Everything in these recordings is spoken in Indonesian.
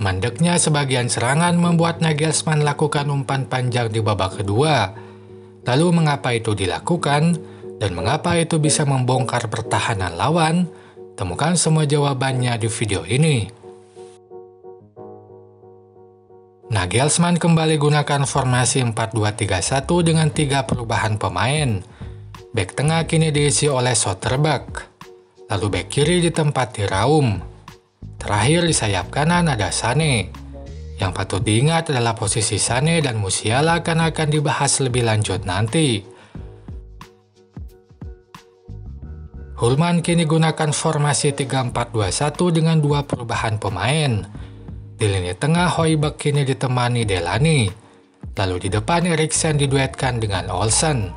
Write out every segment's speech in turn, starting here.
Mandeknya sebagian serangan membuat Nagelsmann lakukan umpan panjang di babak kedua. Lalu mengapa itu dilakukan dan mengapa itu bisa membongkar pertahanan lawan? Temukan semua jawabannya di video ini. Nagelsmann kembali gunakan formasi 4-2-3-1 dengan 3 perubahan pemain. Bek tengah kini diisi oleh Soterberg. Lalu bek kiri ditempati Raum. Terakhir di sayap kanan ada Sané. Yang patut diingat adalah posisi Sané dan Musiala karena akan dibahas lebih lanjut nanti. Hulman kini gunakan formasi 3-4-2-1 dengan 2 perubahan pemain. Di lini tengah Højbjerg kini ditemani Delaney. Lalu di depan Eriksen diduetkan dengan Olsen.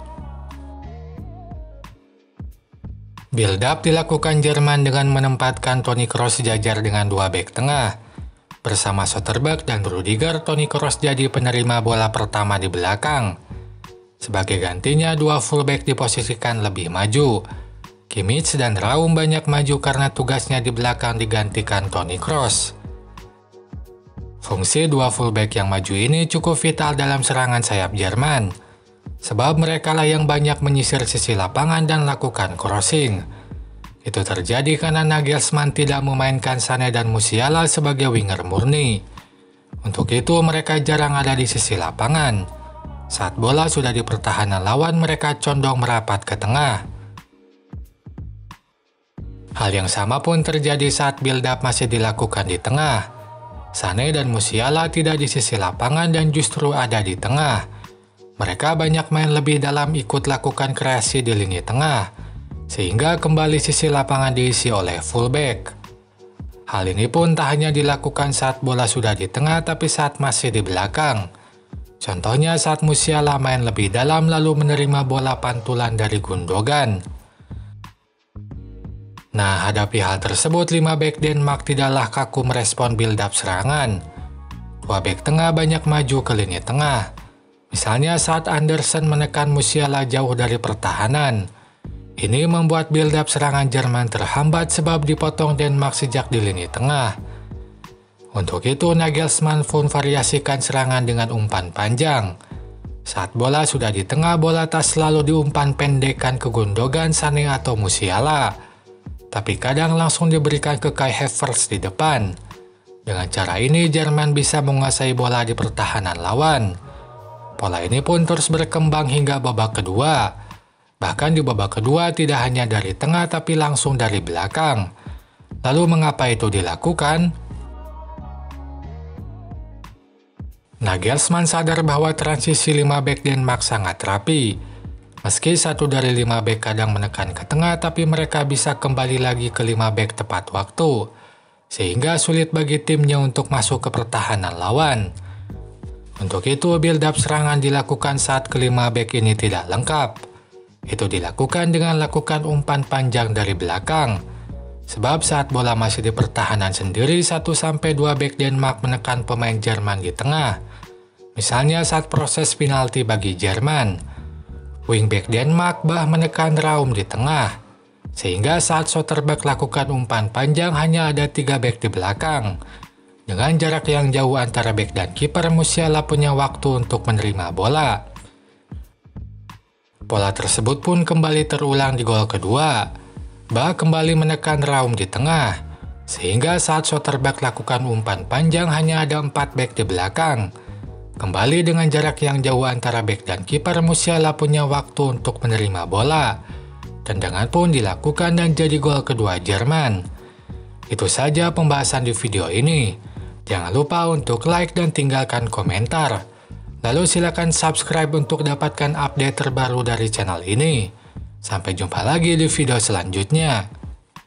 Build up dilakukan Jerman dengan menempatkan Toni Kroos sejajar dengan 2 bek tengah. Bersama Soterberg dan Rudiger, Toni Kroos jadi penerima bola pertama di belakang. Sebagai gantinya, 2 fullback diposisikan lebih maju. Kimmich dan Raum banyak maju karena tugasnya di belakang digantikan Toni Kroos. Fungsi 2 fullback yang maju ini cukup vital dalam serangan sayap Jerman, sebab mereka lah yang banyak menyisir sisi lapangan dan lakukan crossing. Itu terjadi karena Nagelsmann tidak memainkan Sané dan Musiala sebagai winger murni. Untuk itu mereka jarang ada di sisi lapangan. Saat bola sudah di pertahanan lawan, mereka condong merapat ke tengah. Hal yang sama pun terjadi saat build up masih dilakukan di tengah. Sané dan Musiala tidak di sisi lapangan dan justru ada di tengah. Mereka banyak main lebih dalam ikut lakukan kreasi di lini tengah, sehingga kembali sisi lapangan diisi oleh fullback. Hal ini pun tak hanya dilakukan saat bola sudah di tengah tapi saat masih di belakang. Contohnya saat Musiala main lebih dalam lalu menerima bola pantulan dari Gundogan. Nah, hadapi hal tersebut, 5 bek Denmark tidaklah kaku merespon build-up serangan. 2 bek tengah banyak maju ke lini tengah. Misalnya saat Andersen menekan Musiala jauh dari pertahanan. Ini membuat build-up serangan Jerman terhambat sebab dipotong Denmark sejak di lini tengah. Untuk itu, Nagelsmann pun variasikan serangan dengan umpan panjang. Saat bola sudah di tengah, bola tak selalu diumpan pendekkan ke Gundogan, Sané atau Musiala. Tapi kadang langsung diberikan ke Kai Havertz di depan. Dengan cara ini, Jerman bisa menguasai bola di pertahanan lawan. Pola ini pun terus berkembang hingga babak kedua. Bahkan di babak kedua tidak hanya dari tengah tapi langsung dari belakang. Lalu mengapa itu dilakukan? Nagelsmann sadar bahwa transisi 5 bek Denmark sangat rapi. Meski 1 dari 5 bek kadang menekan ke tengah, tapi mereka bisa kembali lagi ke 5 bek tepat waktu, sehingga sulit bagi timnya untuk masuk ke pertahanan lawan. Untuk itu, build-up serangan dilakukan saat kelima bek ini tidak lengkap. Itu dilakukan dengan lakukan umpan panjang dari belakang. Sebab saat bola masih di pertahanan sendiri, 1-2 bek Denmark menekan pemain Jerman di tengah. Misalnya saat proses penalti bagi Jerman. Wingback Denmark menekan Raum di tengah, sehingga saat Soterberg lakukan umpan panjang hanya ada 3 bek di belakang. Dengan jarak yang jauh antara bek dan kiper, Musiala punya waktu untuk menerima bola. Pola tersebut pun kembali terulang di gol kedua. Kembali menekan Raum di tengah, sehingga saat Soterberg lakukan umpan panjang hanya ada 4 bek di belakang. Kembali dengan jarak yang jauh antara bek dan kiper, Musiala punya waktu untuk menerima bola. Tendangan pun dilakukan dan jadi gol kedua Jerman. Itu saja pembahasan di video ini. Jangan lupa untuk like dan tinggalkan komentar. Lalu silakan subscribe untuk dapatkan update terbaru dari channel ini. Sampai jumpa lagi di video selanjutnya.